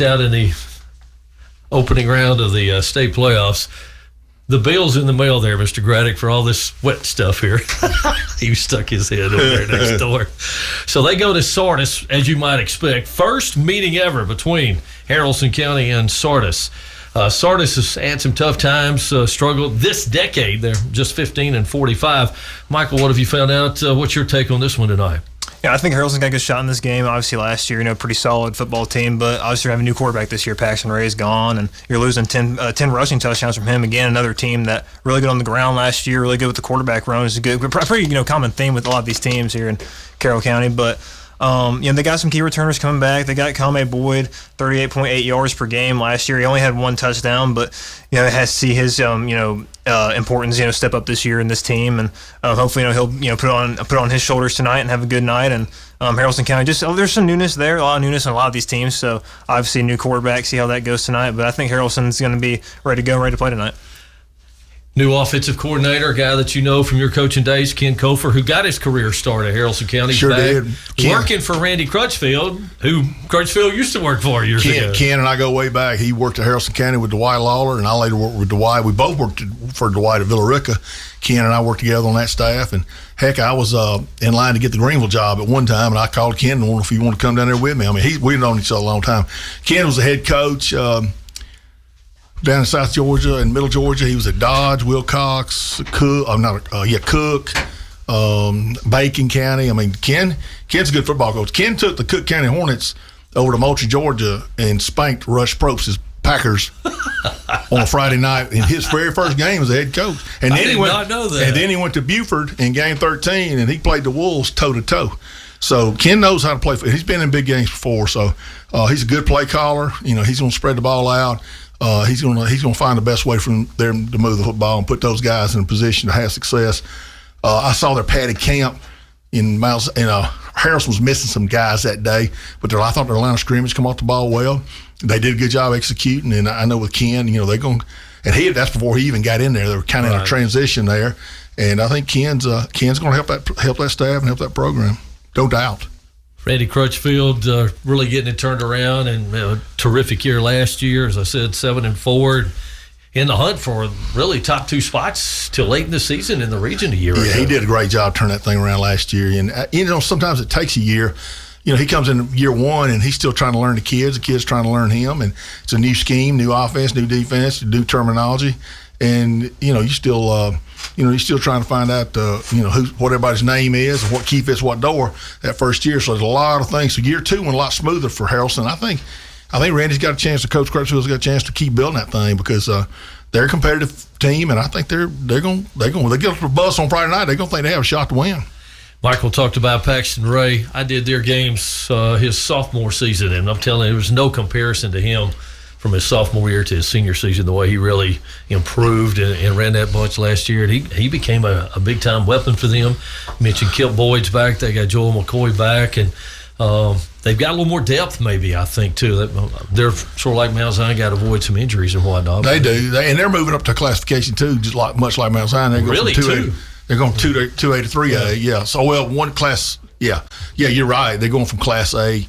out in the opening round of the state playoffs. The bill's in the mail there, Mr. Graddick, for all this wet stuff here. He stuck his head over there next door. So they go to Sardis, as you might expect. First meeting ever between Haralson County and Sardis. Sardis has had some tough times, struggled this decade. They're just 15 and 45. Michael, what have you found out? What's your take on this one tonight? Yeah, I think Haralson got a good shot in this game. Obviously, last year, pretty solid football team, but obviously, you're having a new quarterback this year. Paxton Ray's gone, and you're losing 10 rushing touchdowns from him. Again, another team that really good on the ground last year, really good with the quarterback run. It's a good, pretty common theme with a lot of these teams here in Carroll County. But they got some key returners coming back. They got Kame Boyd, 38.8 yards per game last year. He only had one touchdown, but it has to see his importance step up this year in this team, and hopefully he'll put on his shoulders tonight and have a good night. And Haralson County there's some newness there, a lot of newness in a lot of these teams. So obviously a new quarterback, see how that goes tonight. But I think Haralson's going to be ready to go, ready to play tonight. New offensive coordinator, a guy that you know from your coaching days, Ken Kofer, who got his career start at Haralson County. Sure did. Working for Randy Crutchfield, who Crutchfield used to work for years ago. Ken and I go way back. He worked at Haralson County with Dwight Lawler, and I later worked with Dwight. We both worked for Dwight at Villarica. Ken and I worked together on that staff, and heck, I was in line to get the Greenville job at one time, and I called Ken and wondered if he wanted to come down there with me. I mean, we've known each other a long time. Ken was the head coach down in South Georgia and Middle Georgia. He was at Dodge, Wilcox, Cook, Bacon County. I mean, Ken's a good football coach. Ken took the Cook County Hornets over to Moultrie, Georgia, and spanked Rush Probst's Packers on a Friday night in his very first game as a head coach. And then I did not know that. And then he went to Buford in game 13, and he played the Wolves toe-to-toe. So Ken knows how to play. He's been in big games before, so he's a good play caller. He's going to spread the ball out. He's gonna find the best way for them to move the football and put those guys in a position to have success. I saw their padded camp in Miles, and Harrison was missing some guys that day, but I thought their line of scrimmage come off the ball well. They did a good job executing, and I know with Ken, they're going. And that's before he even got in there. They were kind of in a transition there, and I think Ken's going to help that staff and help that program, no doubt. Randy Crutchfield really getting it turned around, and a terrific year last year. As I said, 7-4, in the hunt for really top two spots till late in the season in the region a year ago. Yeah, he did a great job turning that thing around last year. And sometimes it takes a year. He comes in year one and he's still trying to learn the kids trying to learn him, and it's a new scheme, new offense, new defense, new terminology, and you're still trying to find out what everybody's name is and what key fits what door that first year. So there's a lot of things. So year two went a lot smoother for Haralson. I think Randy's got a chance to coach. Crutchfield's got a chance to keep building that thing because they're a competitive team, and I think they're going they get off the bus on Friday night. They're going to think they have a shot to win. Michael talked about Paxton Ray. I did their games his sophomore season, and I'm telling you, there was no comparison to him from his sophomore year to his senior season, the way he really improved and ran that bunch last year. And he became a big-time weapon for them. You mentioned Kip Boyd's back. They got Joel McCoy back. And they've got a little more depth maybe, I think, too. They're sort of like Mount Zion, got to avoid some injuries and whatnot. They do. And they're moving up to classification, too, much like Mount Zion. Really, too? They're going 2A to 3A, yeah. So, one class, yeah, you're right. They're going from Class A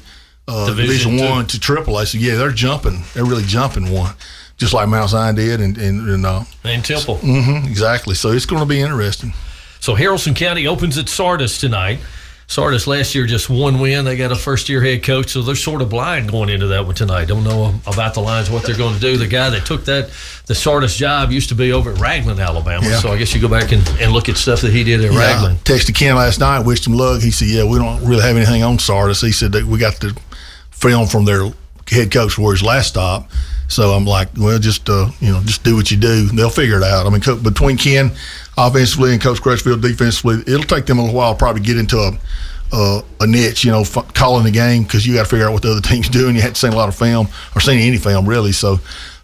Division 1 to AAA. So, yeah, they're jumping. They're really jumping one, just like Mount Zion did. And Temple. Exactly. So, it's going to be interesting. So, Haralson County opens at Sardis tonight. Sardis last year just one win. They got a first-year head coach, so they're sort of blind going into that one tonight. Don't know about the lines, what they're going to do. The guy that took the Sardis job used to be over at Raglan, Alabama. Yeah. So I guess you go back and look at stuff that he did at Raglan. I texted Ken last night, wished him luck. He said, we don't really have anything on Sardis. He said that we got the film from their head coach for his last stop. So I'm like, well, just do what you do. They'll figure it out. I mean, between Ken offensively and Coach Crutchfield defensively, it'll take them a little while to probably get into a niche, calling the game, because you got to figure out what the other team's doing. You hadn't seen a lot of film or seen any film really. So,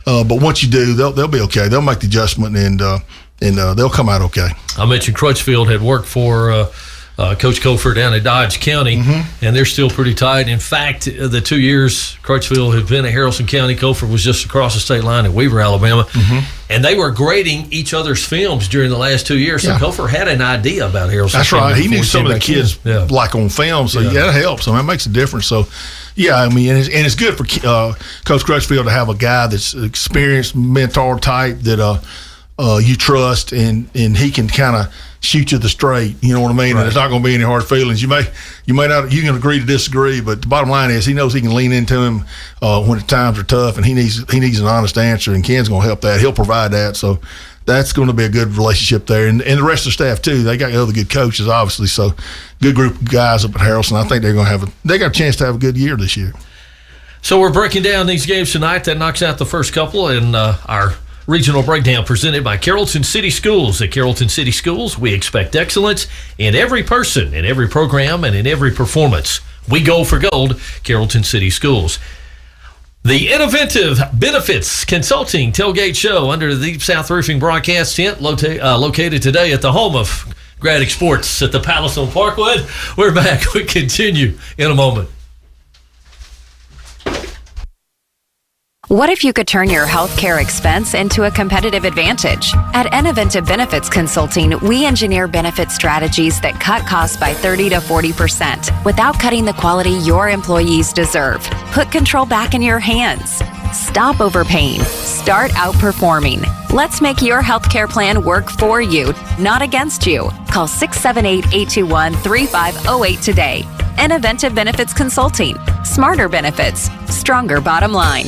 but once you do, they'll be okay. They'll make the adjustment and they'll come out okay. I mentioned Crutchfield had worked for Coach Kofer down at Dodge County, and they're still pretty tight. In fact, the 2 years Crutchfield had been at Haralson County, Kofer was just across the state line at Weaver, Alabama, and they were grading each other's films during the last 2 years. So Kofer had an idea about Haralson. That's right. He knew some of the kids like on film, so that helps. I mean, it makes a difference. So, Yeah, I mean, and it's good for Coach Crutchfield to have a guy that's experienced mentor type that you trust, and he can kind of shoot you the straight. You know what I mean? Right. And it's not going to be any hard feelings. You may not. You can agree to disagree, but the bottom line is he knows he can lean into him when the times are tough, and he needs an honest answer, and Ken's going to help that. He'll provide that. So that's going to be a good relationship there, and the rest of the staff too. They got other good coaches, obviously. So good group of guys up at Harrelson. I think they're going to they got a chance to have a good year this year. So we're breaking down these games tonight. That knocks out the first couple, and our regional breakdown presented by Carrollton City Schools. At Carrollton City Schools, we expect excellence in every person, in every program, and in every performance. We go for gold, Carrollton City Schools. The Inoventive Benefits Consulting Tailgate Show under the Deep South Roofing broadcast tent located today at the home of Graddick Sports at the Palace on Parkwood. We're back. We continue in a moment. What if you could turn your healthcare expense into a competitive advantage? At Inoventive Benefits Consulting, we engineer benefit strategies that cut costs by 30 to 40% without cutting the quality your employees deserve. Put control back in your hands. Stop overpaying. Start outperforming. Let's make your healthcare plan work for you, not against you. Call 678-821-3508 today. Inoventive Benefits Consulting. Smarter benefits. Stronger bottom line.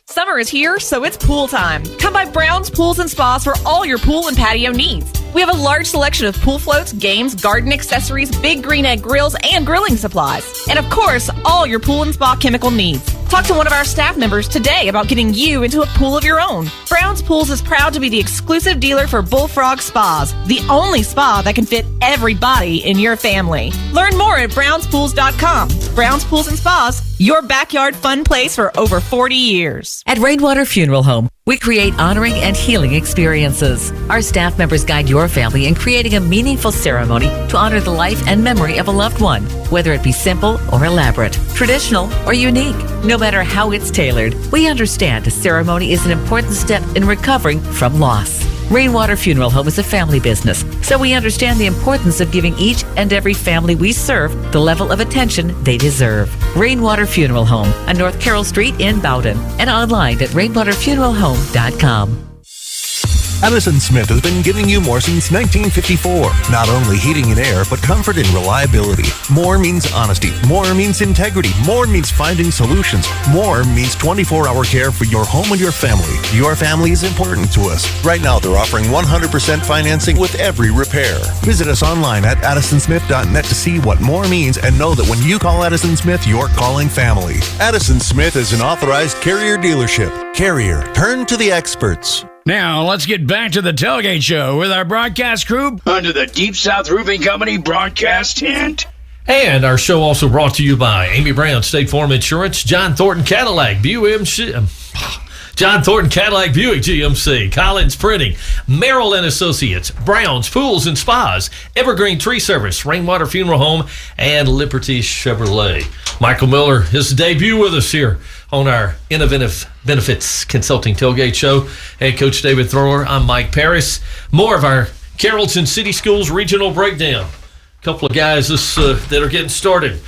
Summer is here, so it's pool time. Come by Brown's Pools and Spas for all your pool and patio needs. We have a large selection of pool floats, games, garden accessories, big green egg grills, and grilling supplies. And of course, all your pool and spa chemical needs. Talk to one of our staff members today about getting you into a pool of your own. Brown's Pools is proud to be the exclusive dealer for Bullfrog Spas, the only spa that can fit everybody in your family. Learn more at brownspools.com. Brown's Pools and Spas, your backyard fun place for over 40 years. At Rainwater Funeral Home, we create honoring and healing experiences. Our staff members guide your family in creating a meaningful ceremony to honor the life and memory of a loved one, whether it be simple or elaborate, traditional or unique. No matter how it's tailored, we understand a ceremony is an important step in recovering from loss. Rainwater Funeral Home is a family business, so we understand the importance of giving each and every family we serve the level of attention they deserve. Rainwater Funeral Home on North Carroll Street in Bowden and online at rainwaterfuneralhome.com. Addison Smith has been giving you more since 1954. Not only heating and air, but comfort and reliability. More means honesty. More means integrity. More means finding solutions. More means 24-hour care for your home and your family. Your family is important to us. Right now, they're offering 100% financing with every repair. Visit us online at addisonsmith.net to see what more means and know that when you call Addison Smith, you're calling family. Addison Smith is an authorized Carrier dealership. Carrier, turn to the experts. Now, let's get back to the Tailgate Show with our broadcast crew under the Deep South Roofing Company broadcast tent. And our show also brought to you by Amy Brown, State Farm Insurance, John Thornton Cadillac, Buick GMC, Collins Printing, Merrill and Associates, Brown's Pools and Spas, Evergreen Tree Service, Rainwater Funeral Home, and Liberty Chevrolet. Michael Miller, his debut with us here on our Inoventive Benefits Consulting Tailgate Show. Head Coach David Thrower, I'm Mike Paris. More of our Carrollton City Schools regional breakdown. A couple of guys that are getting started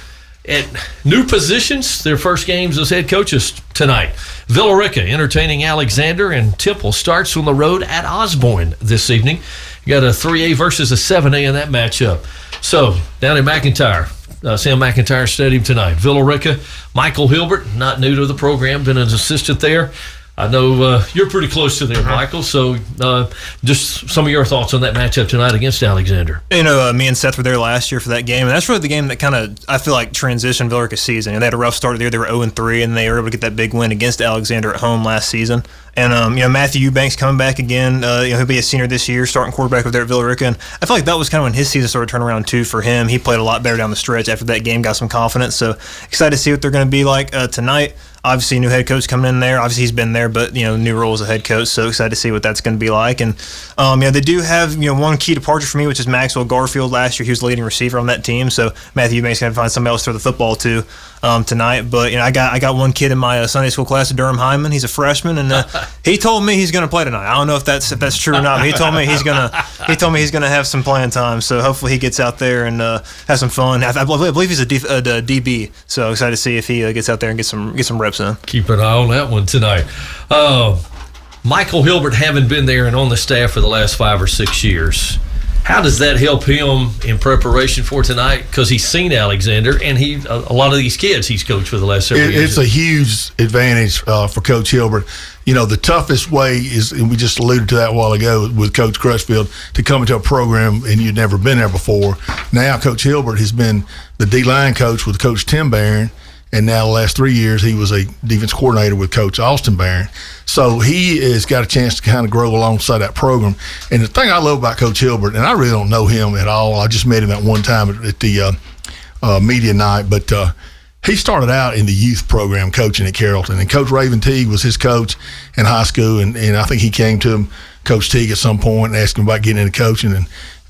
at new positions, their first games as head coaches tonight. Villarica entertaining Alexander, and Temple starts on the road at Osborne this evening. You got a 3A versus a 7A in that matchup. So, down in McIntyre, Sam McIntyre Stadium tonight. Villarica, Michael Hilbert, not new to the program, been an assistant there. I know you're pretty close to there, Michael, so just some of your thoughts on that matchup tonight against Alexander. You know, me and Seth were there last year for that game, and that's really the game that kind of, I feel like, transitioned Villarica's season. They had a rough start of the year. They were 0-3, and they were able to get that big win against Alexander at home last season. And, Matthew Eubanks coming back again. He'll be a senior this year, starting quarterback over there at Villarica. And I feel like that was kind of when his season started turning around, too, for him. He played a lot better down the stretch after that game, got some confidence. So excited to see what they're going to be like tonight. Obviously, new head coach coming in there. Obviously, he's been there, but, new role as a head coach. So excited to see what that's going to be like. And, they do have, one key departure for me, which is Maxwell Garfield. Last year, he was the leading receiver on that team. So Matthew Eubanks going to find somebody else to throw the football to. tonight. But I got one kid in my Sunday school class, Durham Hyman. He's a freshman, and he told me he's going to play tonight. I don't know if that's true or not. But he told me he's gonna have some playing time. So hopefully he gets out there and has some fun. I believe he's a DB. So excited to see if he gets out there and get some reps in. Keep an eye on that one tonight. Michael Hilbert, having been there and on the staff for the last 5 or 6 years, how does that help him in preparation for tonight? Because he's seen Alexander, and a lot of these kids he's coached for the last several years. It's a huge advantage for Coach Hilbert. The toughest way is, and we just alluded to that a while ago with Coach Crutchfield, to come into a program and you'd never been there before. Now Coach Hilbert has been the D-line coach with Coach Tim Barron, and now the last 3 years he was a defense coordinator with Coach Austin Barron. So he has got a chance to kind of grow alongside that program. And the thing I love about Coach Hilbert, and I really don't know him at all, I just met him at one time at the media night, but he started out in the youth program coaching at Carrollton. And Coach Raven Teague was his coach in high school, and I think he came to him, Coach Teague, at some point and asked him about getting into coaching.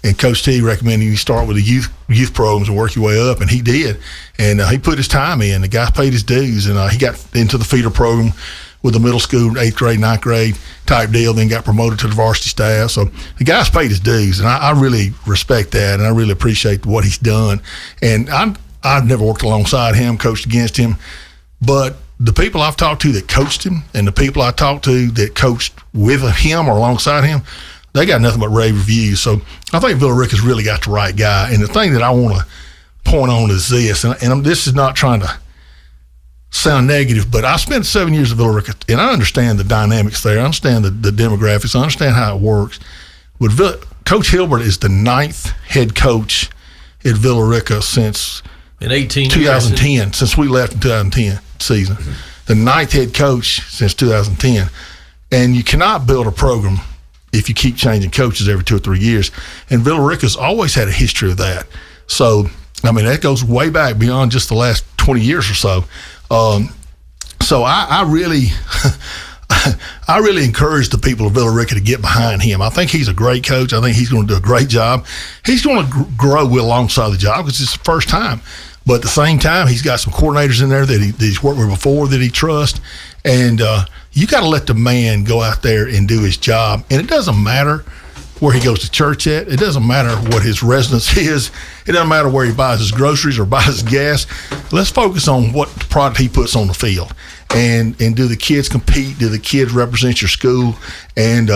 And Coach T recommended you start with the youth programs and work your way up, and he did. And he put his time in. The guy paid his dues, and he got into the feeder program with the middle school, 8th grade, 9th grade type deal, then got promoted to the varsity staff. So the guy's paid his dues, and I really respect that, and I really appreciate what he's done. And I've never worked alongside him, coached against him, but the people I've talked to that coached him and the people I talked to that coached with him or alongside him, they got nothing but rave reviews. So I think Villa Rica's really got the right guy. And the thing that I want to point on is this, and this is not trying to sound negative, but I spent 7 years at Villa Rica, and I understand the dynamics there. I understand the demographics. I understand how it works. Coach Hilbert is the 9th head coach at Villa Rica since in 2010, since we left in 2010 season. Mm-hmm. The 9th head coach since 2010. And you cannot build a program if you keep changing coaches every 2 or 3 years. And Villa Rica's always had a history of that. So, that goes way back beyond just the last 20 years or so. So I really I really encourage the people of Villa Rica to get behind him. I think he's a great coach. I think he's going to do a great job. He's going to grow alongside the job because it's the first time. But at the same time, he's got some coordinators in there that he's worked with before that he trusts. And you got to let the man go out there and do his job. And it doesn't matter where he goes to church at. It doesn't matter what his residence is. It doesn't matter where he buys his groceries or buys his gas. Let's focus on what product he puts on the field. And do the kids compete? Do the kids represent your school? And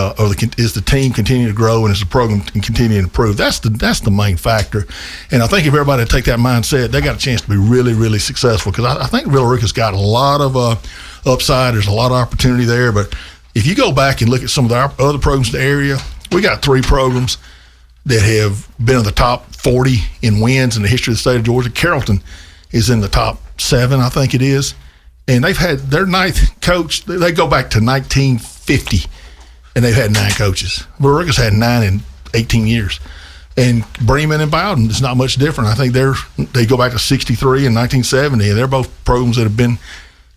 is the team continuing to grow, and is the program continuing to improve? That's the main factor. And I think if everybody take that mindset, they got a chance to be really, really successful. Because I think Villa Rica's got a lot of upside. There's a lot of opportunity there. But if you go back and look at some of our other programs in the area, we got 3 programs that have been in the top 40 in wins in the history of the state of Georgia. Carrollton is in the top 7, I think it is. And they've had their 9th coach, they go back to 1950, and they've had 9 coaches. Villa Rica's had 9 in 18 years. And Bremen and Bowden is not much different. I think they go back to 63 and 1970, and they're both programs that have been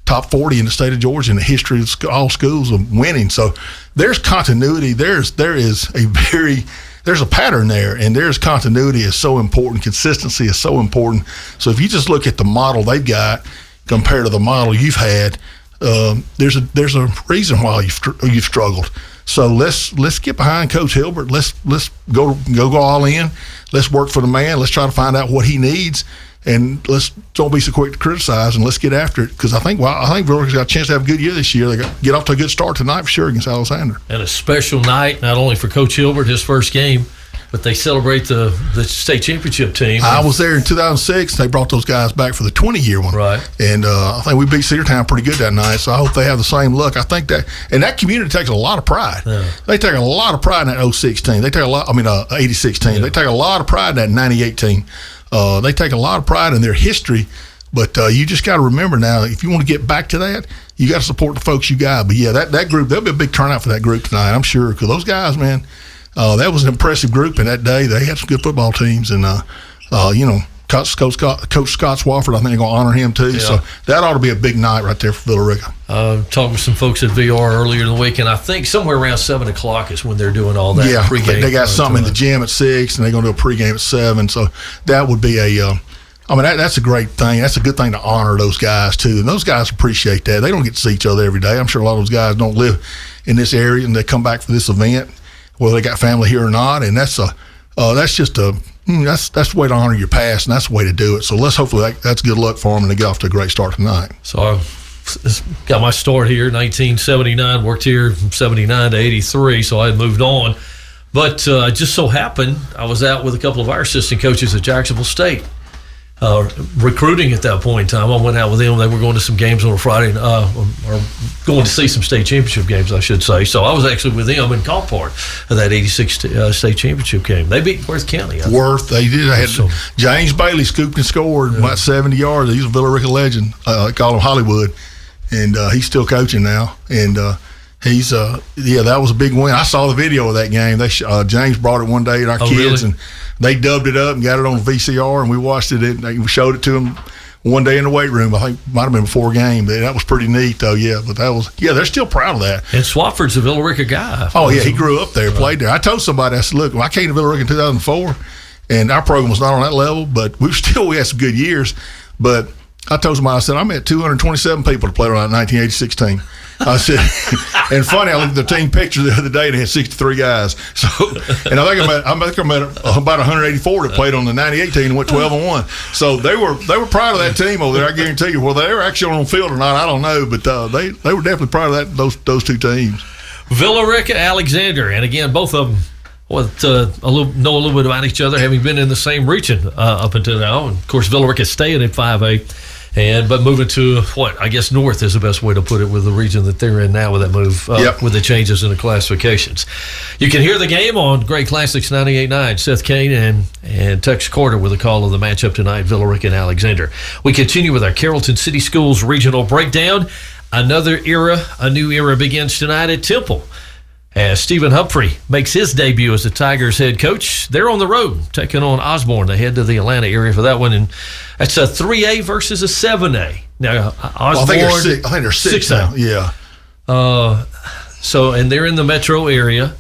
top 40 in the state of Georgia in the history of all schools of winning. So there's continuity. There's a pattern there, and there's continuity is so important. Consistency is so important. So if you just look at the model they've got compared to the model you've had, there's a reason why you've struggled. So let's get behind Coach Hilbert. Let's go all in. Let's work for the man. Let's try to find out what he needs. And let's don't be so quick to criticize, and let's get after it. Because I think Villa Rica's got a chance to have a good year this year. They got get off to a good start tonight for sure against Alexander. And a special night, not only for Coach Hilbert, his first game, but they celebrate the state championship team. I was there in 2006. They brought those guys back for the 20-year one. Right. And I think we beat Cedartown pretty good that night, so I hope they have the same luck. I think that community takes a lot of pride. Yeah. They take a lot of pride in that 06 team. They take 86 team. Yeah. They take a lot of pride in that 98 team. They take a lot of pride in their history, but you just got to remember now, if you want to get back to that, you got to support the folks you got. But, yeah, that group, there'll be a big turnout for that group tonight, I'm sure, because those guys, man, that was an impressive group in that day. They had some good football teams, and, Coach Scott Swafford, I think they're going to honor him too. Yeah. So that ought to be a big night right there for Villa Rica. Talked with some folks at VR earlier in the week, and I think somewhere around 7 o'clock is when they're doing all that. Yeah, pregame. They got something in the gym at 6, and they're going to do a pregame at 7. So that would be I mean, that's a great thing. That's a good thing to honor those guys, too. And those guys appreciate that. They don't get to see each other every day. I'm sure a lot of those guys don't live in this area, and they come back for this event, whether they got family here or not. And that's the way to honor your past, and that's the way to do it. So let's hopefully that's good luck for them, and they get off to a great start tonight. So I got my start here in 1979, worked here from 79 to 83, so I had moved on. But just so happened, I was out with a couple of our assistant coaches at Jacksonville State. Recruiting at that point in time. I went out with them. They were going to some games on a Friday, or going to see some state championship games, I should say. So I was actually with them and caught part of that 86 state championship game. They beat Worth County. Worth, they did. They had James Bailey scooped and scored about 70 yards. He's a Villa Rica legend. They call him Hollywood. And he's still coaching now. And he's, that was a big win. I saw the video of that game. James brought it one day to our kids. Really? And they dubbed it up and got it on VCR, and we watched it. We showed it to them one day in the weight room. I think it might have been before a game. That was pretty neat, though. Yeah, but they're still proud of that. And Swafford's a Villa Rica guy. Oh yeah, he grew up there, played there. I told somebody, I said, look, when I came to Villa Rica in 2004, and our program was not on that level, but we had some good years. But I told somebody, I said, I met 227 people to play on that 1986 team. I said, and funny, I looked at the team picture the other day, and they had 63 guys. So, and I think I met about 184 that played on the 98 team and went 12-1. So they were proud of that team over there. I guarantee you. Whether they were actually on the field or not, I don't know, but they were definitely proud of those two teams. Villa Rica, Alexander, and again, both of them know a little bit about each other, having been in the same region up until now. And of course, Villa Rica staying at 5A. But moving to north is the best way to put it, with the region that they're in now with that move, with the changes in the classifications. You can hear the game on Great Classics 98.9. Seth Kane and Tex Carter with a call of the matchup tonight, Villa Rica and Alexander. We continue with our Carrollton City Schools regional breakdown. A new era begins tonight at Temple, as Stephen Humphrey makes his debut as the Tigers head coach. They're on the road, taking on Osborne. They head to the Atlanta area for that one, and that's a 3A versus a 7A. Now, Osborne, I think they're 6 now. Yeah. And they're in the metro area.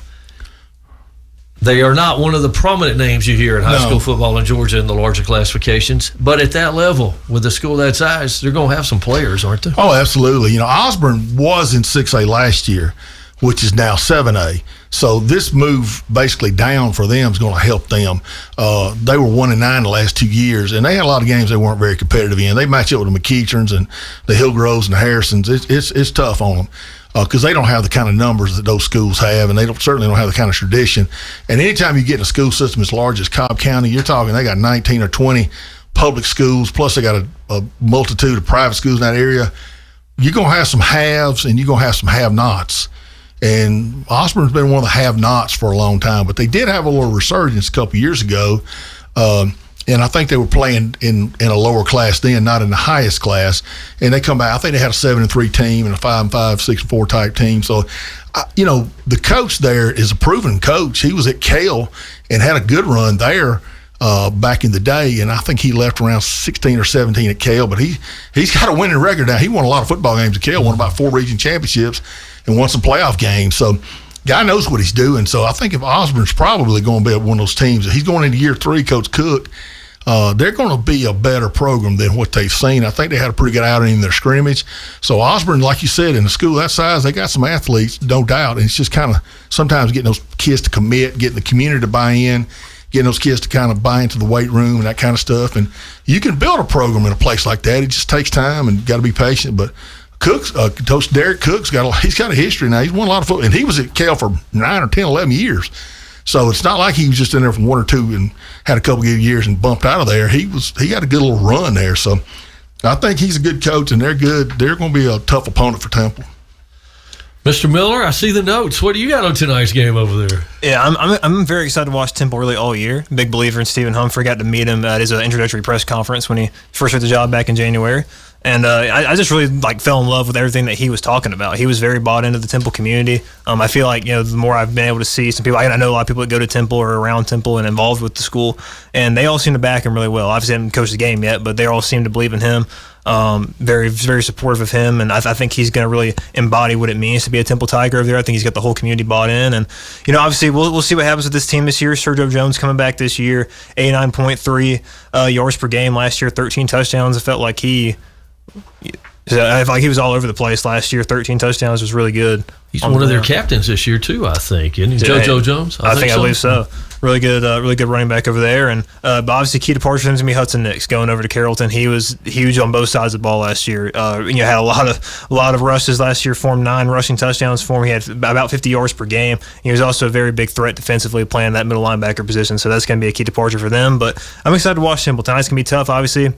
They are not one of the prominent names you hear in high school football in Georgia in the larger classifications, but at that level, with a school that size, they're going to have some players, aren't they? Oh, absolutely. Osborne was in 6A last year, which is now 7A. So this move basically down for them is going to help them. They were 1-9 the last 2 years, and they had a lot of games they weren't very competitive in. They match up with the McEacherns and the Hillgroves and the Harrisons. It's tough on them because they don't have the kind of numbers that those schools have, and they certainly don't have the kind of tradition. And anytime you get in a school system as large as Cobb County, you're talking they got 19 or 20 public schools, plus they got a multitude of private schools in that area. You're going to have some haves and you're going to have some have-nots. And Osborne's been one of the have-nots for a long time, but they did have a little resurgence a couple years ago, and I think they were playing in a lower class then, not in the highest class. And they come back. I think they had a 7-3 team and a 5-5, 6-4 type team. So, the coach there is a proven coach. He was at Cale and had a good run there back in the day, and I think he left around 16 or 17 at Cale. But he's got a winning record now. He won a lot of football games at Cale, won about 4 region championships, and won some playoff games. So, guy knows what he's doing. So, I think if Osborne's probably going to be one of those teams, he's going into year 3, Coach Cook, they're going to be a better program than what they've seen. I think they had a pretty good outing in their scrimmage. So, Osborne, like you said, in a school that size, they got some athletes, no doubt. And it's just kind of sometimes getting those kids to commit, getting the community to buy in, getting those kids to kind of buy into the weight room and that kind of stuff. And you can build a program in a place like that. It just takes time and got to be patient. But Coach Derek Cook's he's got a history now. He's won a lot of football, and he was at Cale for 9 or 10, 11 years. So it's not like he was just in there for 1 or 2 and had a couple good years and bumped out of there. He got a good little run there. So I think he's a good coach, and they're good. They're going to be a tough opponent for Temple. Mr. Miller, I see the notes. What do you got on tonight's game over there? Yeah, I'm very excited to watch Temple really all year. Big believer in Stephen Humphrey. Got to meet him at his introductory press conference when he first took the job back in January. And I just really fell in love with everything that he was talking about. He was very bought into the Temple community. I feel like the more I've been able to see some people, I know a lot of people that go to Temple or around Temple and involved with the school, and they all seem to back him really well. Obviously, I haven't coached the game yet, but they all seem to believe in him. Very, very supportive of him, and I think he's going to really embody what it means to be a Temple Tiger over there. I think he's got the whole community bought in, and obviously we'll see what happens with this team this year. Sergio Jones coming back this year, 89.3 yards per game last year, 13 touchdowns. I felt like he was all over the place last year. 13 touchdowns was really good. He's one of their captains this year too, I think. Isn't he? JoJo Jones? I believe so. Really good running back over there. And but obviously, key departure for him is going to be Hudson Nix going over to Carrollton. He was huge on both sides of the ball last year. Had a lot of rushes last year. Formed 9 rushing touchdowns for him. He had about 50 yards per game. He was also a very big threat defensively, playing that middle linebacker position. So that's going to be a key departure for them. But I'm excited to watch Temple. Tonight's going to be tough, obviously.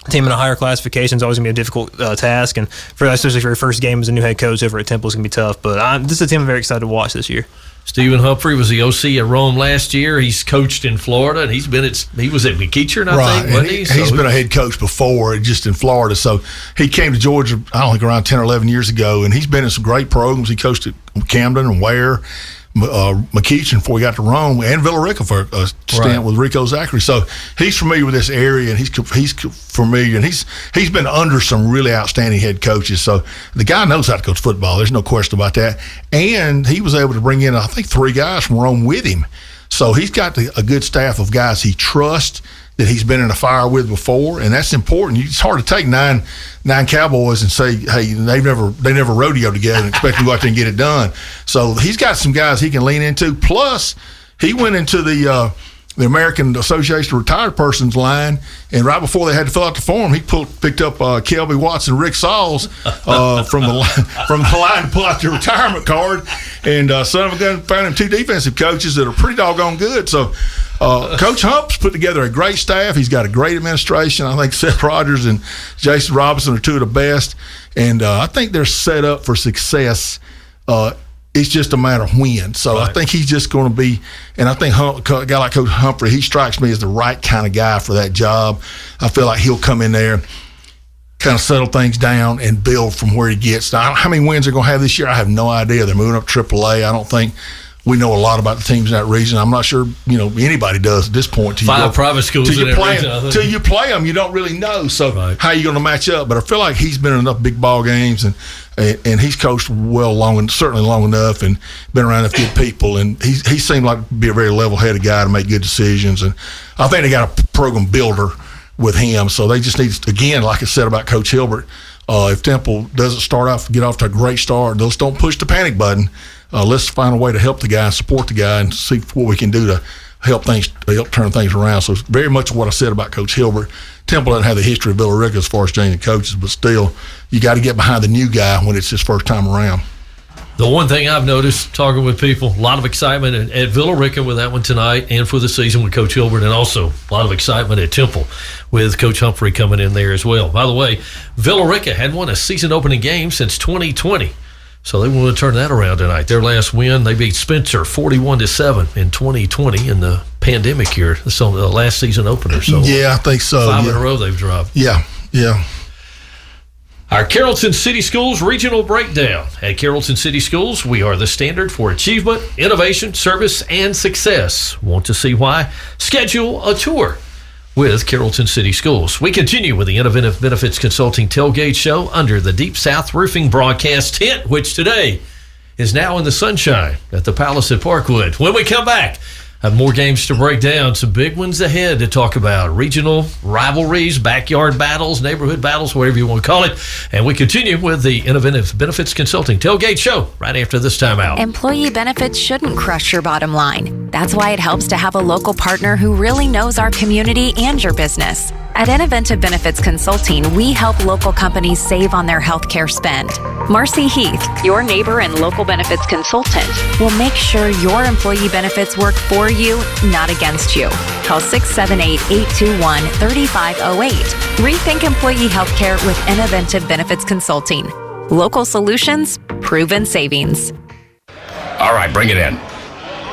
Team in a higher classification is always going to be a difficult task, and especially for your first game as a new head coach over at Temple is going to be tough. But this is a team I'm very excited to watch this year. Stephen Humphrey was the OC at Rome last year. He's coached in Florida, and he was at McEachern, I think, wasn't he? He's been a head coach before, just in Florida. So he came to Georgia, I don't think, around 10 or 11 years ago, and he's been in some great programs. He coached at Camden and Ware, McEachern before he got to Rome, and Villarica for a stint with Rico Zachary. So he's familiar with this area, and he's familiar, and he's been under some really outstanding head coaches. So the guy knows how to coach football. There's no question about that. And he was able to bring in, I think, 3 guys from Rome with him. So he's got a good staff of guys he trusts, that he's been in a fire with before, and that's important. It's hard to take nine Cowboys and say, hey, they never rodeoed together and expect to go out there and get it done. So he's got some guys he can lean into. Plus, he went into the American Association of Retired Persons line, and right before they had to fill out the form, he picked up Kelby Watts and Rick Sauls from the line to pull out their retirement card. And son of a gun found him 2 defensive coaches that are pretty doggone good. So Coach Hump's put together a great staff. He's got a great administration. I think Seth Rogers and Jason Robinson are 2 of the best. And I think they're set up for success. It's just a matter of when. So I think he's just going to be, and I think a guy like Coach Humphrey, he strikes me as the right kind of guy for that job. I feel like he'll come in there, kind of settle things down, and build from where he gets. Now, how many wins they're going to have this year, I have no idea. They're moving up AAA. I don't think we know a lot about the teams in that region. I'm not sure anybody does at this point. 5 private schools in that region. Till you play them, you don't really know. So how are you going to match up? But I feel like he's been in enough big ball games, and he's coached certainly long enough, and been around enough good people. And he seemed like to be a very level-headed guy to make good decisions. And I think they got a program builder with him. So they just need, again, like I said about Coach Hilbert, if Temple doesn't get off to a great start, just don't push the panic button. Let's find a way to help the guy, support the guy, and see what we can do to help turn things around. So it's very much what I said about Coach Hilbert. Temple doesn't have the history of Villarica as far as changing coaches, but still, you got to get behind the new guy when it's his first time around. The one thing I've noticed, talking with people, a lot of excitement at Villarica with that one tonight, and for the season with Coach Hilbert, and also a lot of excitement at Temple with Coach Humphrey coming in there as well. By the way, Villarica hadn't won a season opening game since 2020. So they want to turn that around tonight. Their last win, they beat Spencer 41-7 in 2020 in the pandemic year. That's on the last season opener. So yeah, I think so. 5 in a row they've dropped. Yeah. Our Carrollton City Schools regional breakdown. At Carrollton City Schools, we are the standard for achievement, innovation, service, and success. Want to see why? Schedule a tour with Carrollton City Schools. We continue with the Inoventive Benefits Consulting Tailgate Show under the Deep South Roofing broadcast tent, which today is now in the sunshine at the Palace at Parkwood. When we come back, have more games to break down, some big ones ahead to talk about. Regional rivalries, backyard battles, neighborhood battles, whatever you want to call it. And we continue with the Inoventive Benefits Consulting Tailgate Show right after this time out. Employee benefits shouldn't crush your bottom line. That's why it helps to have a local partner who really knows our community and your business. At Inoventive Benefits Consulting, we help local companies save on their healthcare spend. Marcy Heath, your neighbor and local benefits consultant, will make sure your employee benefits work for you, not against you. Call 678-821-3508. Rethink employee healthcare with Inoventive Benefits Consulting. Local solutions, proven savings. All right, bring it in.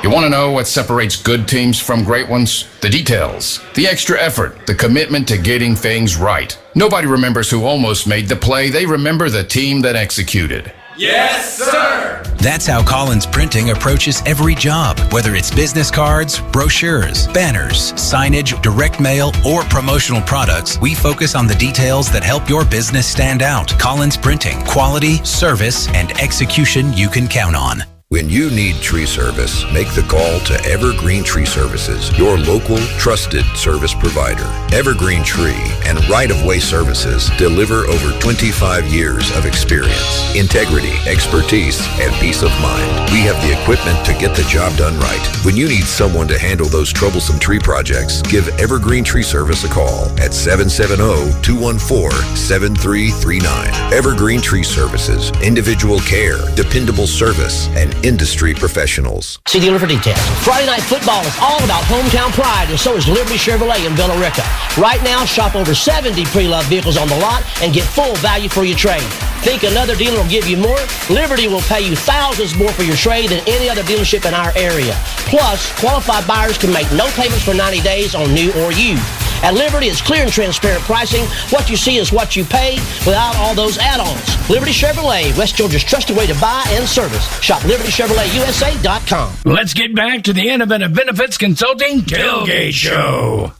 You want to know what separates good teams from great ones? The details, the extra effort, the commitment to getting things right. Nobody remembers who almost made the play. They remember the team that executed. Yes, sir! That's how Collins Printing approaches every job, whether it's business cards, brochures, banners, signage, direct mail, or promotional products. We focus on the details that help your business stand out. Collins Printing, quality, service, and execution you can count on. When you need tree service, make the call to Evergreen Tree Services, your local, trusted service provider. Evergreen Tree and Right-of-Way Services deliver over 25 years of experience, integrity, expertise, and peace of mind. We have the equipment to get the job done right. When you need someone to handle those troublesome tree projects, give Evergreen Tree Service a call at 770-214-7339. Evergreen Tree Services, individual care, dependable service, and industry professionals. See dealer for details. Friday Night Football is all about hometown pride, and so is Liberty Chevrolet in Villa Rica. Right now, shop over 70 pre-loved vehicles on the lot and get full value for your trade. Think another dealer will give you more? Liberty will pay you thousands more for your trade than any other dealership in our area. Plus, qualified buyers can make no payments for 90 days on new or used. At Liberty, it's clear and transparent pricing. What you see is what you pay without all those add-ons. Liberty Chevrolet, West Georgia's trusted way to buy and service. Shop LibertyChevroletUSA.com. Let's get back to the Inoventive Benefits Consulting Tailgate Show.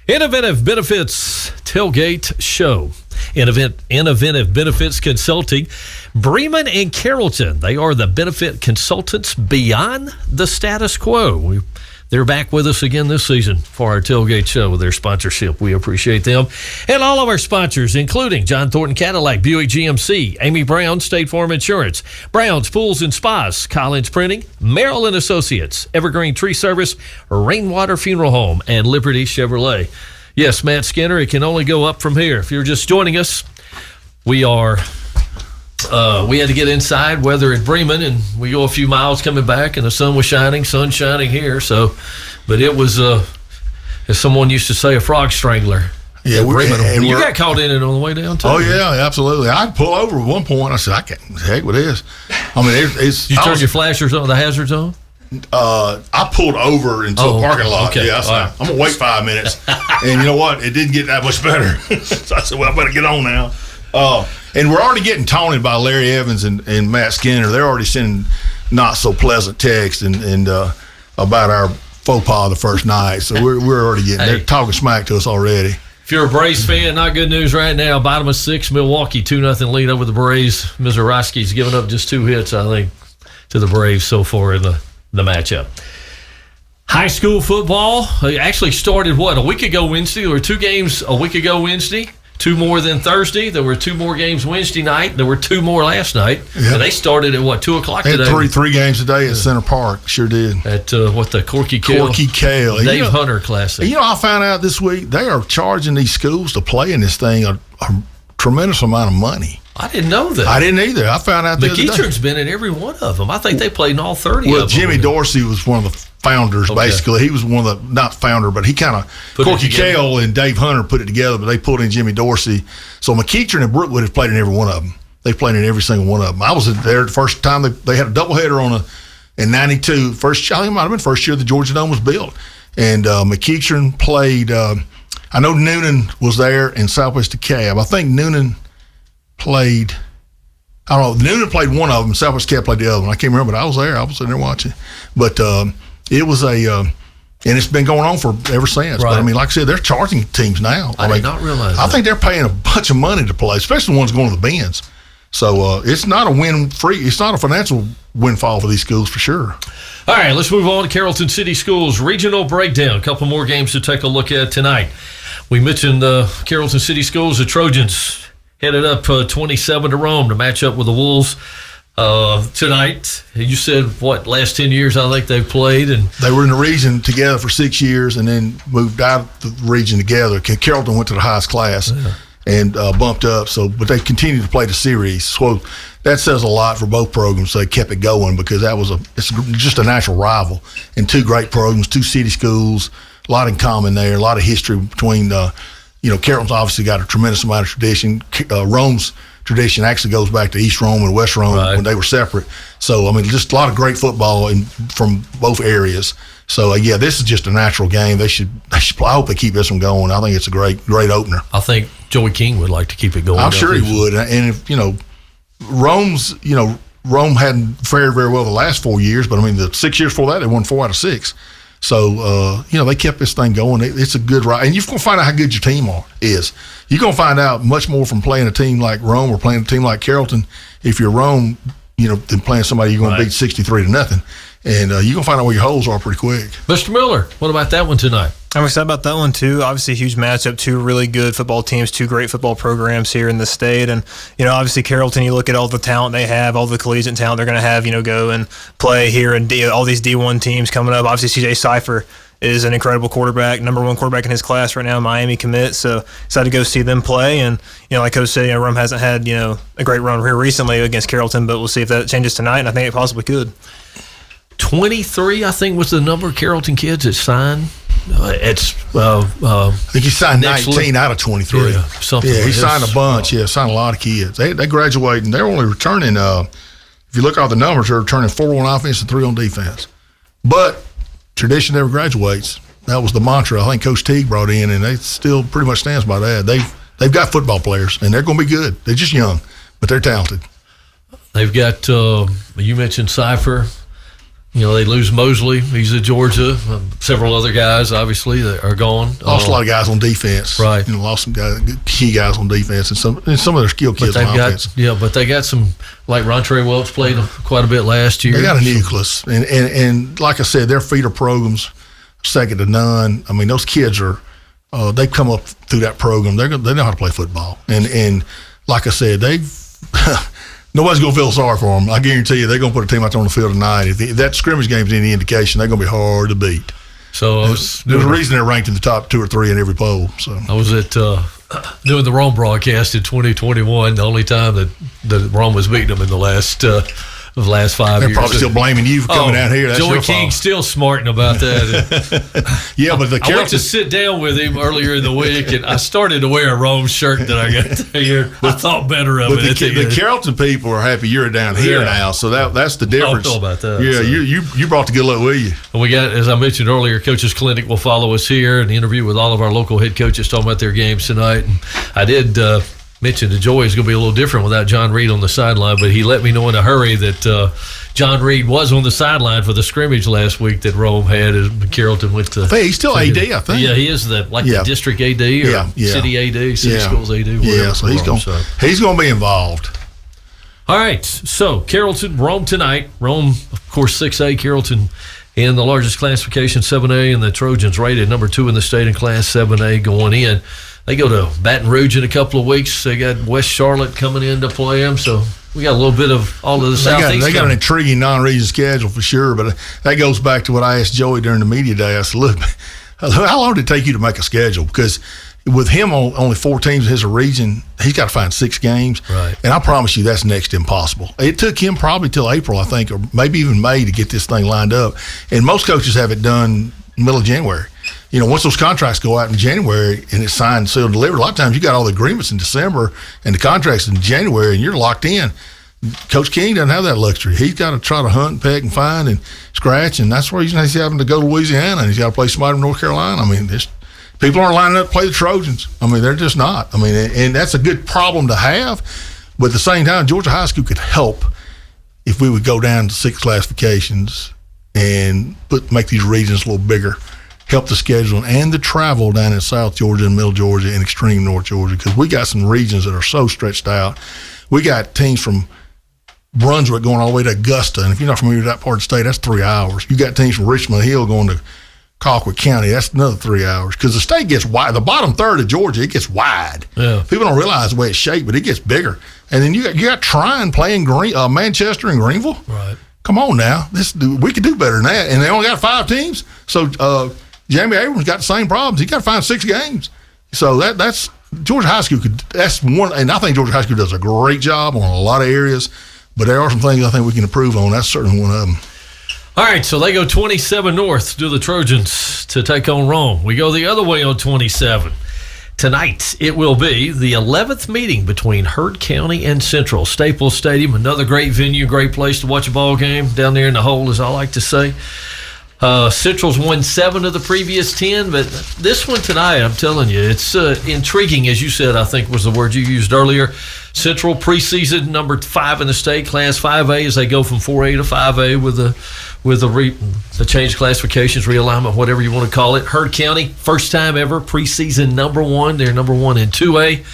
Inoventive Benefits Tailgate Show. Inoventive Benefits Consulting. Bremen and Carrollton, they are the benefit consultants beyond the status quo. They're back with us again this season for our Tailgate Show with their sponsorship. We appreciate them. And all of our sponsors, including John Thornton Cadillac, Buick GMC, Amy Brown, State Farm Insurance, Brown's Pools and Spas, Collins Printing, Merrill and Associates, Evergreen Tree Service, Rainwater Funeral Home, and Liberty Chevrolet. Yes, Matt Skinner, it can only go up from here. If you're just joining us, we had to get inside weather at Bremen, and we go a few miles coming back, and the sun was shining, here. So, but it was, as someone used to say, a frog strangler. Yeah, you got caught in it on the way down too. Oh yeah, absolutely. I'd pull over at one point. I said, I can't. Heck with this. I mean, You turned your flashers on, the hazards on. I pulled over into a parking lot. Okay. Yeah, I said, I'm gonna wait 5 minutes, and you know what? It didn't get that much better. So I said, well, I better get on now. And we're already getting taunted by Larry Evans and Matt Skinner. They're already sending not so pleasant texts and about our faux pas the first night. So we're already getting they're talking smack to us already. If you're a Braves fan, not good news right now. Bottom of 6, Milwaukee 2-0 lead over the Braves. Mizorowski's given up just 2 hits, I think, to the Braves so far in the matchup. High school football actually started, a week ago Wednesday? There were 2 games a week ago Wednesday. 2 more than Thursday. There were 2 more games Wednesday night. There were 2 more last night. Yep. And they started at 2 o'clock today. Three games a day at Center Park. Sure did. At the Corky Cale Dave Hunter Classic. I found out this week they are charging these schools to play in this thing a tremendous amount of money. I didn't know that. I didn't either. I found out the other day. McEachern's been in every one of them. I think they played in all 30 of them. Well, Jimmy Dorsey was one of the founders, basically. He was one of the, not founder, but he kind of, Corky Cale and Dave Hunter put it together, but they pulled in Jimmy Dorsey. So McEachern and Brookwood have played in every one of them. They played in every single one of them. I was there the first time they had a doubleheader in 92. I think it might have been the first year the Georgia Dome was built. And McEachern played, I know Noonan was there in Southwest DeKalb. I think Noonan played, I don't know, Noonan played one of them, Southwest DeKalb played the other one. I can't remember, but I was there. I was sitting there watching. But it was and it's been going on ever since. Right. But I mean, like I said, they're charging teams now. I did not realize I think they're paying a bunch of money to play, especially the ones going to the Benz. So it's not it's not a financial windfall for these schools for sure. All right, let's move on to Carrollton City Schools regional breakdown. A couple more games to take a look at tonight. We mentioned Carrollton City Schools, the Trojans headed up 27 to Rome to match up with the Wolves tonight. You said, last 10 years I think they've played. And they were in the region together for 6 years and then moved out of the region together. Carrollton went to the highest class and bumped up. But they continued to play the series. So that says a lot for both programs. They kept it going because it's just a natural rival. And 2 great programs, 2 city schools, a lot in common there, a lot of history between Carrollton's obviously got a tremendous amount of tradition. Rome's tradition actually goes back to East Rome and West Rome when they were separate. So, I mean, just a lot of great football from both areas. So, yeah, this is just a natural game. They should play. I hope they keep this one going. I think it's a great opener. I think Joey King would like to keep it going. I'm sure he would. And if, Rome hadn't fared very well the last 4 years, but I mean, the 6 years before that, they won 4 out of 6. So, they kept this thing going. It's a good ride. And you're going to find out how good your team is. You're going to find out much more from playing a team like Rome or playing a team like Carrollton. If you're Rome, than playing somebody you're going to beat 63-0. And you're going to find out where your holes are pretty quick. Mr. Miller, what about that one tonight? I'm excited about that one, too. Obviously, a huge matchup, 2 really good football teams, 2 great football programs here in the state. And, obviously, Carrollton, you look at all the talent they have, all the collegiate talent they're going to have, go and play here, and all these D1 teams coming up. Obviously, CJ Cypher is an incredible quarterback, number 1 quarterback in his class right now, Miami commit. So excited to go see them play. And, like Coach said, Rome hasn't had, a great run here recently against Carrollton, but we'll see if that changes tonight, and I think it possibly could. 23, I think, was the number of Carrollton kids that signed. I think he signed 19 out of 23. Yeah, he signed a bunch. Signed a lot of kids. They graduate, and they're only returning, if you look at all the numbers, they're returning 4 on offense and 3 on defense. But tradition never graduates. That was the mantra I think Coach Teague brought in, and they still pretty much stands by that. They've got football players, and they're going to be good. They're just young, but they're talented. They've got, you mentioned Cypher. They lose Mosley. He's at Georgia. Several other guys, obviously, that are gone. Lost a lot of guys on defense. Right. Lost some key guys on defense and some of their skill kids on offense. But they got some, like Rontre Welch played quite a bit last year. They got a nucleus. And like I said, their feeder programs, second to none. I mean, those kids are, they've come up through that program. They know how to play football. And like I said, nobody's going to feel sorry for them. I guarantee you they're going to put a team out there on the field tonight. If that scrimmage game is any indication, they're going to be hard to beat. So there's a reason they're ranked in the top 2 or 3 in every poll. So I was at doing the Rome broadcast in 2021, the only time that Rome was beating them in the last 5 years. They're probably still blaming you for coming out here. That's Joey your King's still smarting about that. Yeah, but I went to sit down with him earlier in the week, and I started to wear a Rome shirt that I got here. I thought better of it. The Carrollton people are happy you're down here now, so that's the difference. I don't know about that. Yeah, so. you brought the good luck with you. And we got, as I mentioned earlier, Coaches Clinic will follow us here and interview with all of our local head coaches talking about their games tonight. And I did mention that Joey is going to be a little different without John Reed on the sideline, but he let me know in a hurry that John Reed was on the sideline for the scrimmage last week that Rome had as Carrollton went to. He's still AD, I think. Yeah, he is the district AD or city AD, city schools AD. Yeah, so he's going to be involved. All right, so Carrollton, Rome tonight. Rome, of course, 6A, Carrollton in the largest classification, 7A, and the Trojans rated number 2 in the state in Class 7A going in. They go to Baton Rouge in a couple of weeks. They got West Charlotte coming in to play them, so we got a little bit of all of the Southeast. They got an intriguing non-region schedule for sure, but that goes back to what I asked Joey during the media day. I said, look, how long did it take you to make a schedule? Because with him on only 4 teams in his region, he's got to find 6 games. Right. And I promise you that's next to impossible. It took him probably till April, I think, or maybe even May to get this thing lined up. And most coaches have it done middle of January. Once those contracts go out in January and it's signed, sealed, delivered, a lot of times you got all the agreements in December and the contracts in January and you're locked in. Coach King doesn't have that luxury. He's got to try to hunt and peck and find and scratch, and that's where he's having to go to Louisiana and he's got to play somebody from North Carolina. I mean, people aren't lining up to play the Trojans. I mean, they're just not. I mean, and that's a good problem to have, but at the same time, Georgia High School could help if we would go down to 6 classifications and make these regions a little bigger. Help the scheduling and the travel down in South Georgia and Middle Georgia and extreme North Georgia, because we got some regions that are so stretched out. We got teams from Brunswick going all the way to Augusta, and if you're not familiar with that part of the state, that's 3 hours. You got teams from Richmond Hill going to Colquitt County, that's another 3 hours, because the state gets wide. The bottom third of Georgia, it gets wide. Yeah. People don't realize the way it's shaped, but it gets bigger. And then you got Trine playing Manchester and Greenville. Right. Come on now, we could do better than that. And they only got 5 teams, so Jamie Abrams got the same problems. He got to find 6 games. So that's Georgia High School that's one, and I think Georgia High School does a great job on a lot of areas, but there are some things I think we can improve on. That's certainly one of them. All right, so they go 27 north to the Trojans to take on Rome. We go the other way on 27. Tonight, it will be the 11th meeting between Heard County and Central. Staples Stadium, another great venue, great place to watch a ball game down there in the hole, as I like to say. Central's won 7 of the previous 10, but this one tonight, I'm telling you, it's intriguing, as you said, I think was the word you used earlier. Central preseason number 5 in the state, Class 5A, as they go from 4A to 5A with the change classifications, realignment, whatever you want to call it. Heard County, first time ever, preseason number 1. They're number 1 in 2A.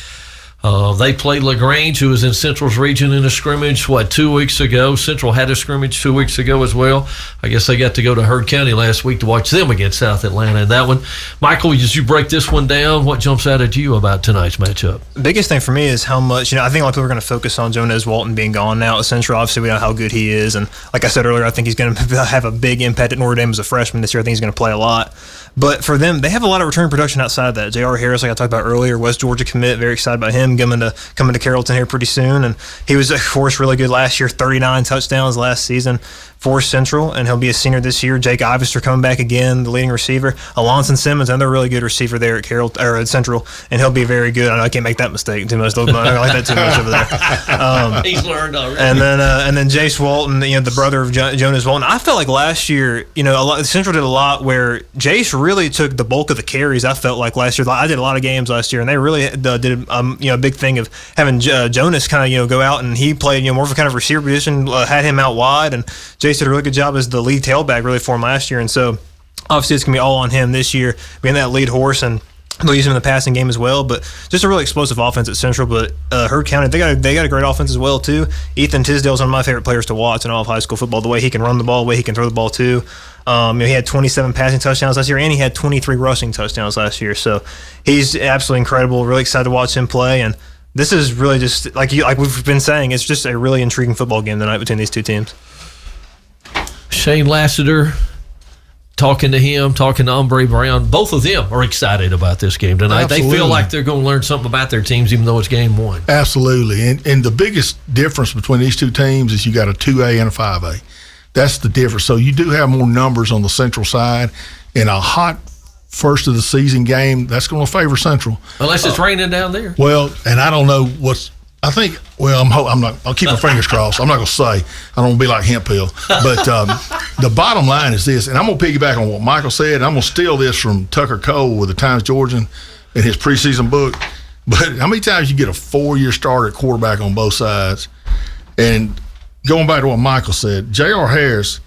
They played LaGrange, who was in Central's region, in a scrimmage, 2 weeks ago. Central had a scrimmage 2 weeks ago as well. I guess they got to go to Heard County last week to watch them against South Atlanta in that one. Michael, as you break this one down, what jumps out at you about tonight's matchup? The biggest thing for me is how much, I think a lot of people are going to focus on Jonas Walton being gone now at Central. Obviously, we know how good he is. And like I said earlier, I think he's going to have a big impact at Notre Dame as a freshman this year. I think he's going to play a lot. But for them, they have a lot of return production outside of that. J.R. Harris, like I talked about earlier, West Georgia commit, very excited about him coming to Carrollton here pretty soon. And he was, of course, really good last year, 39 touchdowns last season for Central, and he'll be a senior this year. Jake Ivester coming back again, the leading receiver. Alonson Simmons, another really good receiver there at Central, and he'll be very good. I know I can't make that mistake too much. I don't like that too much over there. He's learned already. And then Jace Walton, the brother of Jonas Walton. I felt like last year, Central did a lot where Jace really took the bulk of the carries. I felt like last year, I did a lot of games last year, and they really did a big thing of having Jonas kind of go out, and he played more of a kind of receiver position, had him out wide, and Jace did a really good job as the lead tailback really for him last year. And so obviously it's going to be all on him this year, being that lead horse, and they'll use him in the passing game as well. But just a really explosive offense at Central. But Heard County, they got a great offense as well too. Ethan Tisdale's one of my favorite players to watch in all of high school football. The way he can run the ball, the way he can throw the ball too. He had 27 passing touchdowns last year, and he had 23 rushing touchdowns last year. So he's absolutely incredible. Really excited to watch him play. And this is really just like we've been saying, it's just a really intriguing football game tonight between these two teams. Shane Lassiter, talking to Ombre Brown, both of them are excited about this game tonight. Absolutely. They feel like they're going to learn something about their teams, even though it's game 1. Absolutely. And the biggest difference between these two teams is you got a 2A and a 5A. That's the difference. So you do have more numbers on the Central side. In a hot first of the season game, that's going to favor Central. Unless it's raining down there. Well, and I don't know I'll keep my fingers crossed. I'm not going to say. I don't want to be like Hemp Hill. But the bottom line is this, and I'm going to piggyback on what Michael said, and I'm going to steal this from Tucker Cole with the Times-Georgian in his preseason book. But how many times you get a 4-year starter at quarterback on both sides? And going back to what Michael said, J.R. Harris,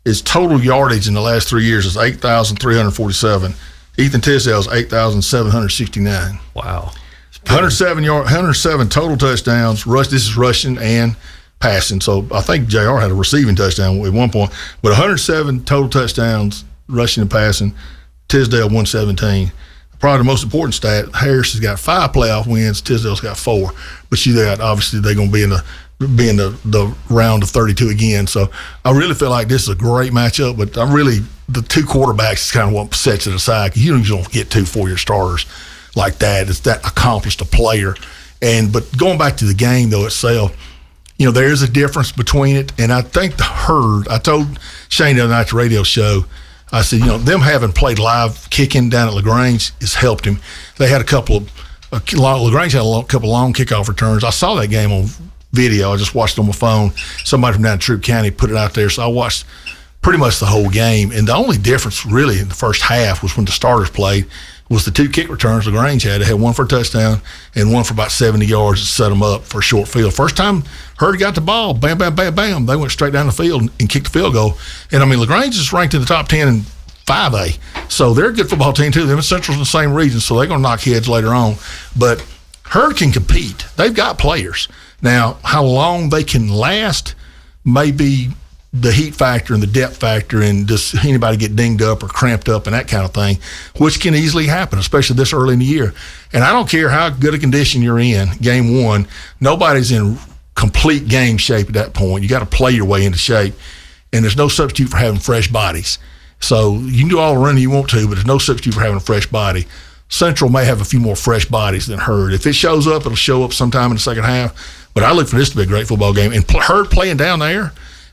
his total yardage in the last 3 years is 8,347. Ethan Tisdale's 8,769. Wow. 107 total touchdowns. This is rushing and passing. So I think JR had a receiving touchdown at one point. But 107 total touchdowns, rushing and passing. Tisdale 117. Probably the most important stat, Harris has got 5 playoff wins. Tisdale's got 4. But obviously they're going to be in the round of 32 again. So I really feel like this is a great matchup. But the two quarterbacks is kind of what sets it aside. You don't get 2 4-year starters like that. It's that accomplished a player. But going back to the game though itself, there is a difference between it. And I think the Herd, I told Shane the other night at the radio show, I said, them having played live kicking down at LaGrange has helped him. They had LaGrange had a couple long kickoff returns. I saw that game on video. I just watched it on my phone. Somebody from down in Troup County put it out there. So I watched pretty much the whole game. And the only difference really in the first half was when the starters played was the 2 kick returns LaGrange had. They had one for a touchdown and one for about 70 yards to set them up for a short field. First time Herd got the ball, bam, bam, bam, bam, they went straight down the field and kicked the field goal. And, LaGrange is ranked in the top 10 in 5A. So they're a good football team, too. Them and Central's in the same region, so they're going to knock heads later on. But Herd can compete. They've got players. Now, how long they can last may be the heat factor and the depth factor, and does anybody get dinged up or cramped up and that kind of thing, which can easily happen, especially this early in the year. And I don't care how good a condition you're in, game 1, nobody's in complete game shape at that point. You got to play your way into shape, and there's no substitute for having fresh bodies. So you can do all the running you want to, but there's no substitute for having a fresh body. Central may have a few more fresh bodies than Herd. If it shows up, it'll show up sometime in the second half. But I look for this to be a great football game. And Herd playing down there,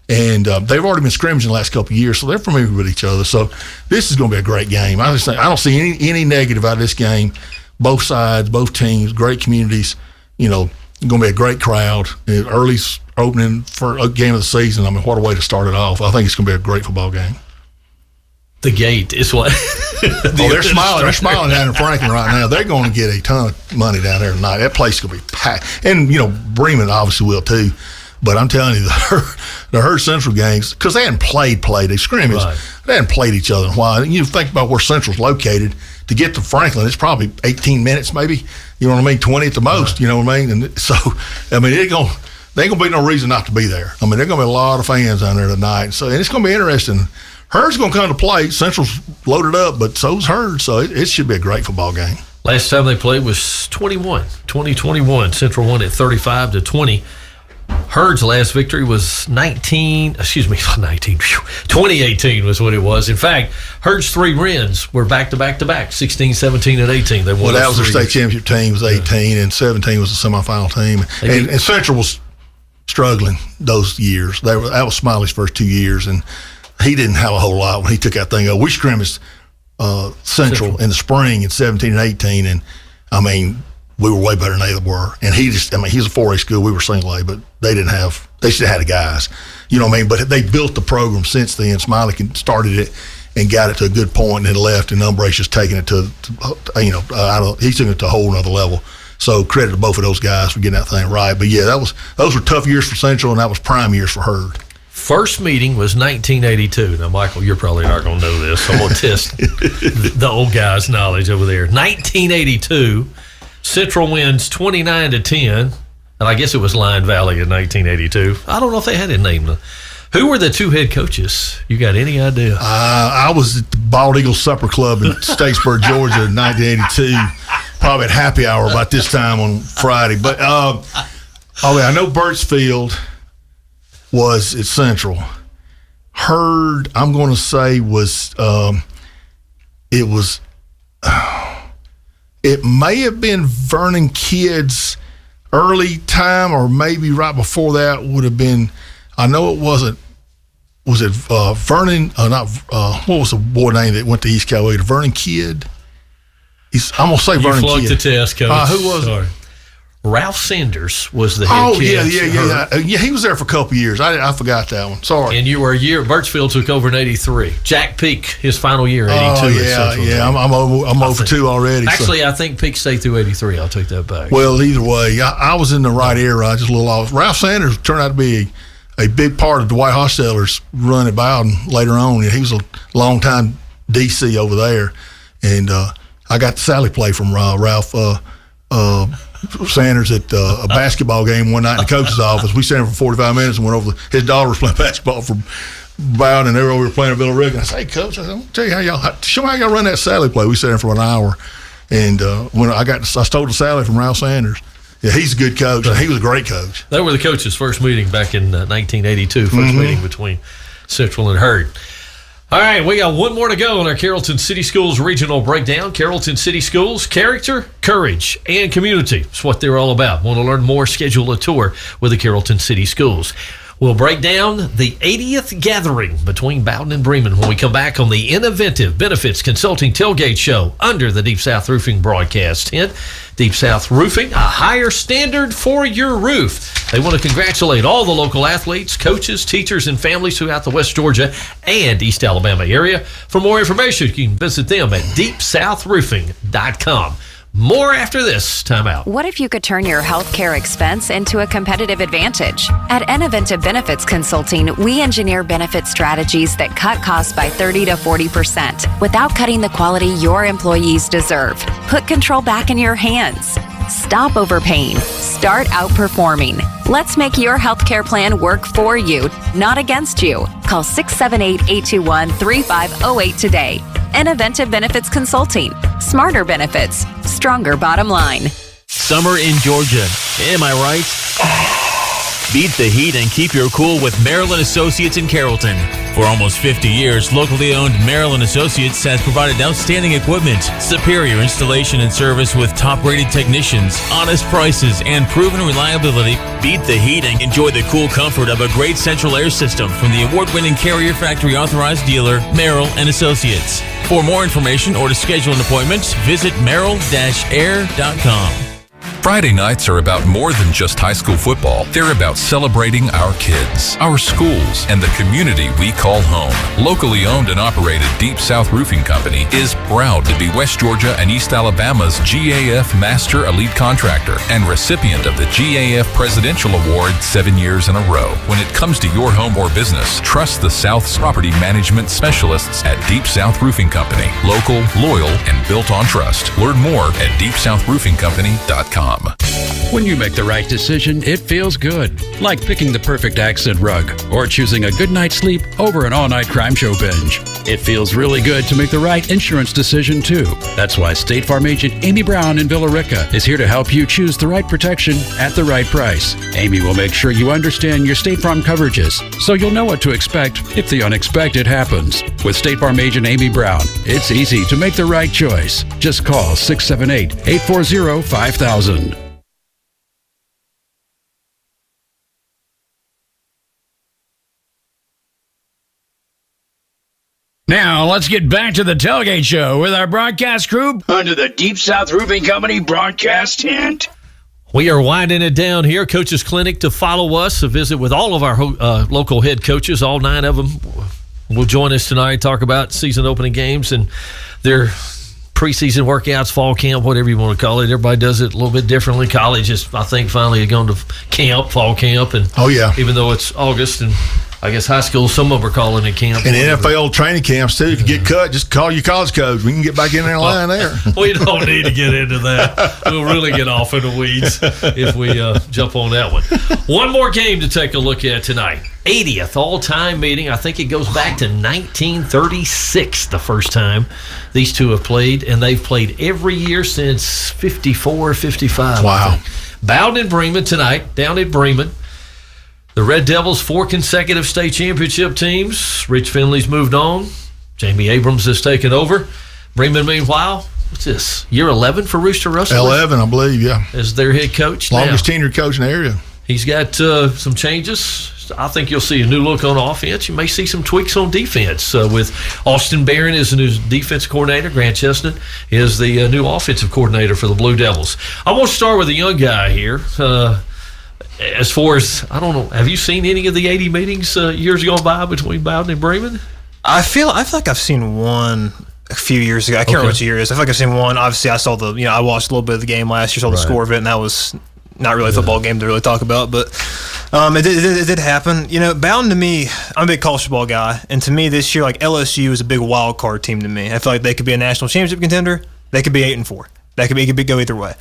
and they've already been scrimmaging the last couple of years, so they're familiar with each other. So this is going to be a great game. I don't see any negative out of this game both sides, both teams, great communities. Going to be a great crowd. Early opening for a game of the season. I mean, what a way to start it off. I think it's going to be a great football game. The gate is what. They're smiling. They're smiling down in Franklin right now. They're going to get a ton of money down there tonight. That place is going to be packed. And, Bremen obviously will too. But I'm telling you, the Herd Central games, because they hadn't played, they scrimmaged. Right. They hadn't played each other in a while. And you think about where Central's located. To get to Franklin, it's probably 18 minutes maybe. You know what I mean? 20 at the most. Right. You know what I mean? And so, I mean, there ain't going to be no reason not to be there. I mean, there's going to be a lot of fans down there tonight. So, and it's going to be interesting. Herd's going to come to play. Central's loaded up, but so's Herd. So it should be a great football game. Last time they played was 2021. Central won at 35-20. Herd's last victory was 2018 was what it was. In fact, Herd's 3 wins were back-to-back-to-back, 16, 17, and 18. They won. Well, that was their state championship team was 18, and 17 was the semifinal team. And Central was struggling those years. That was Smiley's first 2 years, and he didn't have a whole lot when he took that thing up. We scrimmaged Central in the spring in 17 and 18, and, I mean, we were way better than they were. And he was a 4A school. We were single A, but they should have had the guys. You know what I mean? But they built the program since then. Smiley started it and got it to a good point and then left, and Umbrace just taking it to he's taking it to a whole nother level. So credit to both of those guys for getting that thing right. But yeah, those were tough years for Central, and that was prime years for Herd. First meeting was 1982. Now, Michael, you're probably not going to know this. So I'm going to test the old guy's knowledge over there. 1982. Central wins 29-10, and I guess it was Lion Valley in 1982. I don't know if they had a name. Who were the 2 head coaches? You got any idea? I was at the Bald Eagle Supper Club in Statesboro, Georgia in 1982, probably at happy hour about this time on Friday. But I know Birchfield was at Central. Herd, I'm going to say it may have been Vernon Kidd's early time, or maybe right before that would have been. I know it wasn't. Was it Vernon? What was the boy name that went to East Coweta? Vernon Kidd. I'm gonna say Vernon Kidd. You flunked the test, Coach. Who was it? Ralph Sanders was the head coach. Yeah. He was there for a couple of years. I forgot that one. Sorry. And you were a year. Birchfield took over in '83. Jack Peak, his final year, '82. I'm over 2 already. Actually, I think Peak stayed through '83. I'll take that back. Well, either way, I was in the right era. I just a little off. Ralph Sanders turned out to be a big part of Dwight Hostetler's run at Bowden later on. He was a long time DC over there, and I got the Sally play from Ralph. Sanders at a basketball game one night in the coach's office. We sat there for 45 minutes and went over. His daughter was playing basketball for Bowden, and they were over playing at Villa Rica. I said, "Hey, Coach, I'll tell you show me how y'all run that Sally play." We sat there for an hour, and when I stole the Sally from Ralph Sanders. Yeah, he's a good coach. He was a great coach. They were the coaches' first meeting back in 1982. First meeting between Central and Herd. All right, we got one more to go on our Carrollton City Schools regional breakdown. Carrollton City Schools, character, courage, and community. That's what they're all about. Want to learn more? Schedule a tour with the Carrollton City Schools. We'll break down the 80th gathering between Bowden and Bremen when we come back on the Inoventive Benefits Consulting Tailgate Show under the Deep South Roofing broadcast tent. Deep South Roofing, a higher standard for your roof. They want to congratulate all the local athletes, coaches, teachers, and families throughout the West Georgia and East Alabama area. For more information, you can visit them at deepsouthroofing.com. More after this. Time out. What if you could turn your healthcare expense into a competitive advantage? At Inoventive Benefits Consulting, we engineer benefit strategies that cut costs by 30 to 40% without cutting the quality your employees deserve. Put control back in your hands. Stop overpaying. Start outperforming. Let's make your healthcare plan work for you, not against you. Call 678-821-3508 today. Inoventive Benefits Consulting. Smarter benefits. Stronger bottom line. Summer in Georgia. Am I right? Beat the heat and keep your cool with Maryland Associates in Carrollton. For almost 50 years, locally owned Maryland Associates has provided outstanding equipment, superior installation and service with top-rated technicians, honest prices, and proven reliability. Beat the heat and enjoy the cool comfort of a great central air system from the award-winning Carrier Factory authorized dealer, Merrill & Associates. For more information or to schedule an appointment, visit merrill-air.com. Friday nights are about more than just high school football. They're about celebrating our kids, our schools, and the community we call home. Locally owned and operated Deep South Roofing Company is proud to be West Georgia and East Alabama's GAF Master Elite Contractor and recipient of the GAF Presidential Award 7 years in a row. When it comes to your home or business, trust the South's property management specialists at Deep South Roofing Company. Local, loyal, and built on trust. Learn more at deepsouthroofingcompany.com. When you make the right decision, it feels good. Like picking the perfect accent rug or choosing a good night's sleep over an all-night crime show binge. It feels really good to make the right insurance decision, too. That's why State Farm agent Amy Brown in Villa Rica is here to help you choose the right protection at the right price. Amy will make sure you understand your State Farm coverages, so you'll know what to expect if the unexpected happens. With State Farm agent Amy Brown, it's easy to make the right choice. Just call 678-840-5000. Now, let's get back to the Tailgate Show with our broadcast crew under the Deep South Roofing Company broadcast tent. We are winding it down here. Coaches Clinic to follow us, a visit with all of our local head coaches. All 9 of them will join us tonight, talk about season opening games and their preseason workouts, fall camp, whatever you want to call it. Everybody does it a little bit differently. College is, I think, finally going to camp, fall camp. And even though it's August and I guess high school, some of them are calling it camp. And NFL training camps, too. If you get cut, just call your college coach. We can get back in there line there. We don't need to get into that. We'll really get off in the weeds if we jump on that one. One more game to take a look at tonight. 80th all-time meeting. I think it goes back to 1936, the first time these two have played, and they've played every year since 54, 55. Wow. Bowden and Bremen tonight, down at Bremen. The Red Devils, 4 consecutive state championship teams. Rich Finley's moved on. Jamie Abrams has taken over. Bremen, meanwhile, what's this, year 11 for Rooster Russell? 11, I believe, yeah. As their head coach. Longest tenured coach in the area. He's got some changes. I think you'll see a new look on offense. You may see some tweaks on defense with Austin Barron as the new defense coordinator. Grant Chestnut is the new offensive coordinator for the Blue Devils. I want to start with a young guy here. As far as, I don't know, have you seen any of the 80 meetings years gone by between Bowden and Bremen? I feel like I've seen one a few years ago. I can't remember which year it is. I feel like I've seen one. Obviously, I saw I watched a little bit of the game last year, saw the score of it, and that was not really a football game to really talk about, but it did happen. Bowden to me, I'm a big college football guy, and to me this year, like LSU is a big wild card team to me. I feel like they could be a national championship contender. They could be 8-4. It could go either way.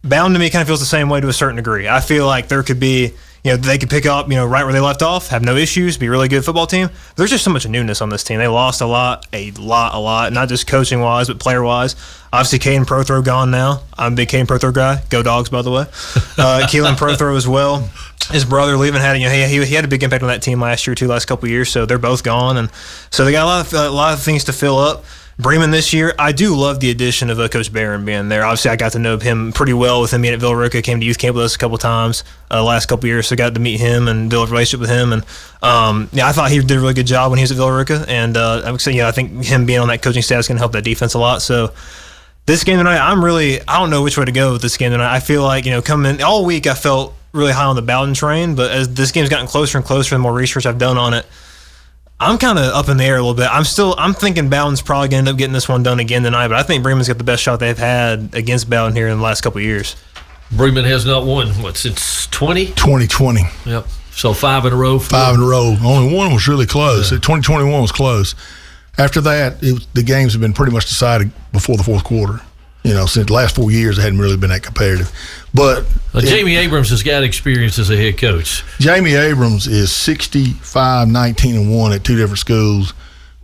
Bowden to me kind of feels the same way to a certain degree. I feel like there could be, they could pick up, right where they left off, have no issues, be a really good football team. There's just so much newness on this team. They lost a lot, not just coaching-wise, but player-wise. Obviously, Caden Prothro gone now. I'm a big Caden Prothro guy. Go Dogs, by the way. Keelan Prothro as well. His brother leaving had, he had a big impact on that team last couple of years, so they're both gone. And so they got a lot of things to fill up. Bremen this year, I do love the addition of Coach Barron being there. Obviously, I got to know him pretty well with him being at Villa Rica. Came to youth camp with us a couple times last couple years, so got to meet him and build a relationship with him. And I thought he did a really good job when he was at Villa Rica. And I think him being on that coaching staff is going to help that defense a lot. So this game tonight, I don't know which way to go with this game tonight. I feel like coming all week, I felt really high on the Bowden train, but as this game's gotten closer and closer, the more research I've done on it, I'm kind of up in the air a little bit. I'm thinking Bowden's probably going to end up getting this one done again tonight, but I think Bremen's got the best shot they've had against Bowden here in the last couple of years. Bremen has not won, since 2020? Yep. So 5 in a row. 5 in a row. Only one was really close. 2021 was close. After that, the games have been pretty much decided before the fourth quarter. Since the last 4 years, it hadn't really been that competitive. But Jamie Abrams has got experience as a head coach. Jamie Abrams is 65-19-1 at 2 different schools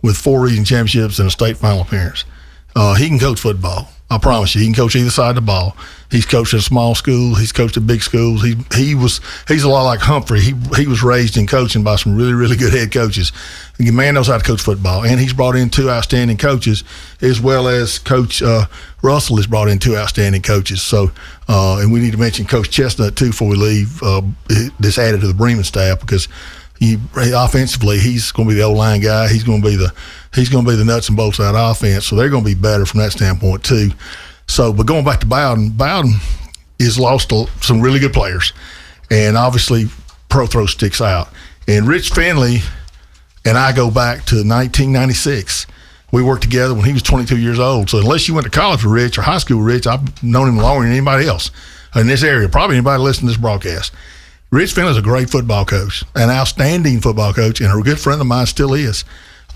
with 4 region championships and a state final appearance. He can coach football. I promise you, he can coach either side of the ball. He's coached at small schools. He's coached at big schools. He's a lot like Humphrey. He was raised in coaching by some really, really good head coaches. The man knows how to coach football, and he's brought in 2 outstanding coaches, as well as Coach Russell has brought in 2 outstanding coaches. So, and we need to mention Coach Chestnut too before we leave. This added to the Bremen staff because Offensively, he's going to be the O-line guy. He's going to be the nuts and bolts of that offense. So they're going to be better from that standpoint too. So, but going back to Bowden has lost some really good players, and obviously Prothro sticks out. And Rich Finley and I go back to 1996. We worked together when he was 22 years old. So unless you went to college with Rich or high school with Rich, I've known him longer than anybody else in this area, probably anybody listening to this broadcast. Rich Finley's a great football coach, an outstanding football coach, and a good friend of mine still is.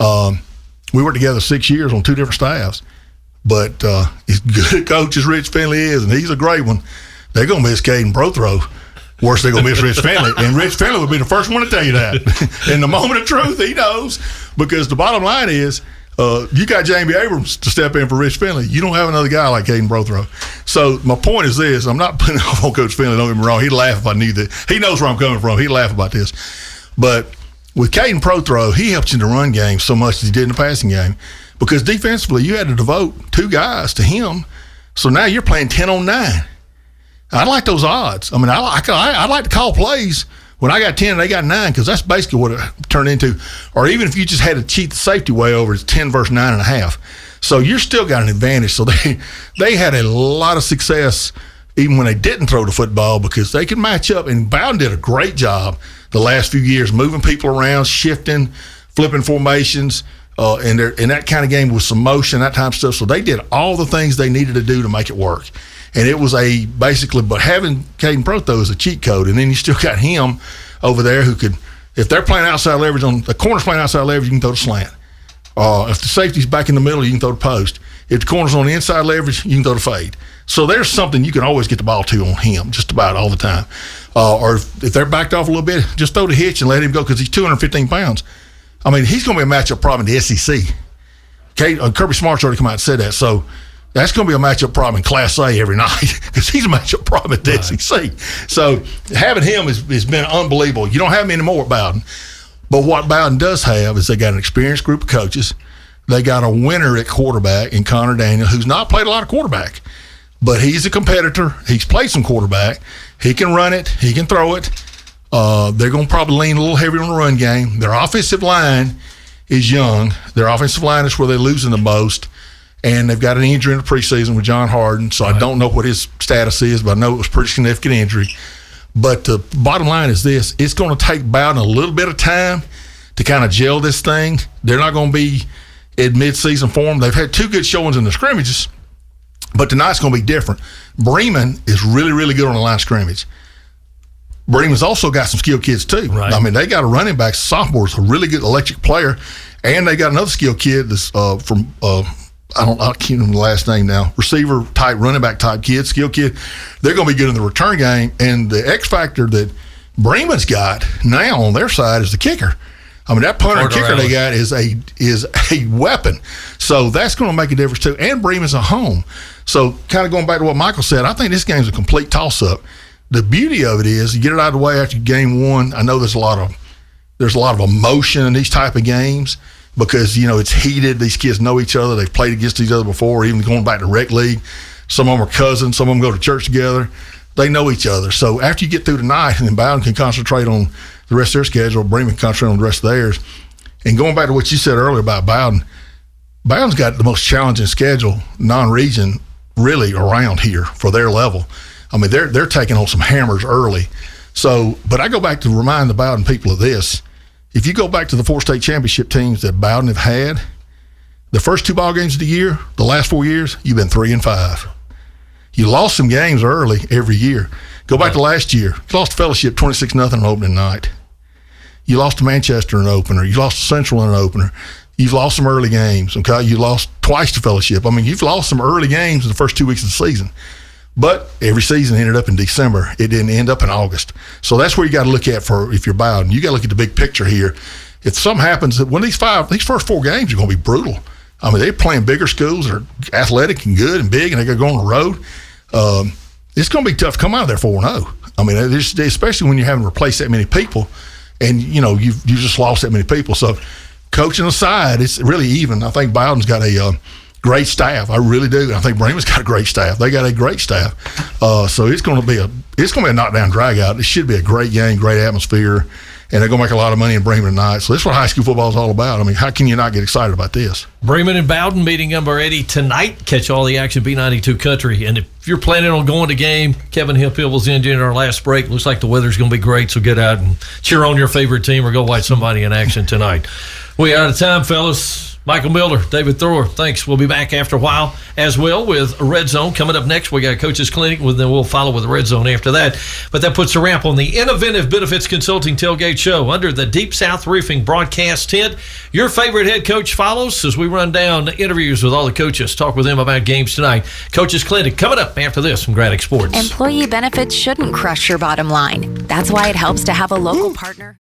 We worked together 6 years on 2 different staffs. But as good a coach as Rich Finley is, and he's a great one, they're going to miss Caden Prothro worse they're going to miss Rich Finley. And Rich Finley would be the first one to tell you that. In the moment of truth, he knows, because the bottom line is you got Jamie Abrams to step in for Rich Finley. You don't have another guy like Caden Prothro. So my point is this. I'm not putting off on Coach Finley. Don't get me wrong. He'd laugh if I knew that. He knows where I'm coming from. He'd laugh about this. But with Caden Prothro, he helps in the run game so much as he did in the passing game. Because defensively, you had to devote 2 guys to him. So now you're playing 10 on 9. I like those odds. I mean, I like to call plays when I got 10 and they got 9, because that's basically what it turned into. Or even if you just had to cheat the safety way over, it's 10 versus 9.5. So you're still got an advantage. So they had a lot of success even when they didn't throw the football, because they could match up. And Bowden did a great job the last few years moving people around, shifting, flipping formations. And that kind of game with some motion, that type of stuff. So they did all the things they needed to do to make it work. And it was but having Caden Prothro is a cheat code. And then you still got him over there who could, if they're playing outside leverage, on the corner's playing outside leverage, you can throw the slant. If the safety's back in the middle, you can throw the post. If the corner's on the inside leverage, you can throw the fade. So there's something you can always get the ball to on him just about all the time. Or if they're backed off a little bit, just throw the hitch and let him go, because he's 215 pounds. I mean, he's going to be a matchup problem in the SEC. Kirby Smart's already come out and said that. So that's going to be a matchup problem in Class A every night, because he's a matchup problem at the SEC. So having him has been unbelievable. You don't have him anymore at Bowden. But what Bowden does have is they got an experienced group of coaches. They got a winner at quarterback in Connor Daniel, who's not played a lot of quarterback. But he's a competitor. He's played some quarterback. He can run it. He can throw it. They're going to probably lean a little heavier on the run game. Their offensive line is young. Their offensive line is where they're losing the most. And they've got an injury in the preseason with John Harden, so I don't know what his status is, but I know it was a pretty significant injury. But the bottom line is this. It's going to take Bowden a little bit of time to kind of gel this thing. They're not going to be in midseason form. They've had 2 good showings in the scrimmages, but tonight's going to be different. Bremen is really, really good on the line of scrimmage. Bremen's also got some skilled kids too. Right. I mean, they got a running back, sophomore, is a really good electric player, and they got another skilled kid that's from I can't remember the last name now. Receiver type, running back type kid, skilled kid. They're going to be good in the return game, and the X factor that Bremen's got now on their side is the kicker. I mean, that punter and kicker they got is a weapon. So that's going to make a difference too. And Bremen's at home. So kind of going back to what Michael said, I think this game's a complete toss-up. The beauty of it is you get it out of the way after game 1. I know there's a lot of emotion in these type of games because, it's heated. These kids know each other. They've played against each other before, even going back to rec league. Some of them are cousins. Some of them go to church together. They know each other. So after you get through tonight, and then Bowden can concentrate on the rest of their schedule, Bremen can concentrate on the rest of theirs. And going back to what you said earlier about Bowden, Bowden's got the most challenging schedule, non-region, really around here for their level. I mean, they're taking on some hammers early. So, but I go back to remind the Bowden people of this. If you go back to the 4 state championship teams that Bowden have had, the first 2 ball games of the year, the last 4 years, you've been 3-5. You lost some games early every year. Go back to last year. You lost to Fellowship 26-0 on opening night. You lost to Manchester in an opener. You lost to Central in an opener. You've lost some early games. Okay, you lost twice to Fellowship. I mean, you've lost some early games in the first 2 weeks of the season. But every season ended up in December. It didn't end up in August. So that's where you got to look at for if you're Bowden. You got to look at the big picture here. If something happens, that one of these first 4 games are going to be brutal. I mean, they're playing bigger schools that are athletic and good and big, and they got to go on the road. It's going to be tough to come out of there 4-0. I mean, especially when you're having to replace that many people, and you've just lost that many people. So, coaching aside, it's really even. I think Bowden's got a great staff. I really do. I think Bremen's got a great staff. They got a great staff. So it's going to be a knockdown drag out. It should be a great game, great atmosphere, and they're going to make a lot of money in Bremen tonight. So this is what high school football is all about. I mean, how can you not get excited about this? Bremen and Bowden meeting number 80 tonight. Catch all the action, B92 Country. And if you're planning on going to game, Kevin Hillpill was in during our last break. Looks like the weather's going to be great, so get out and cheer on your favorite team or go watch somebody in action tonight. We are out of time, fellas. Michael Miller, David Thor, thanks. We'll be back after a while as well with Red Zone. Coming up next, we got Coach's Clinic, then we'll follow with the Red Zone after that. But that puts a wrap on the Inoventive Benefits Consulting Tailgate Show under the Deep South Roofing broadcast tent. Your favorite head coach follows as we run down interviews with all the coaches, talk with them about games tonight. Coach's Clinic coming up after this from Gradick Sports. Employee benefits shouldn't crush your bottom line. That's why it helps to have a local partner.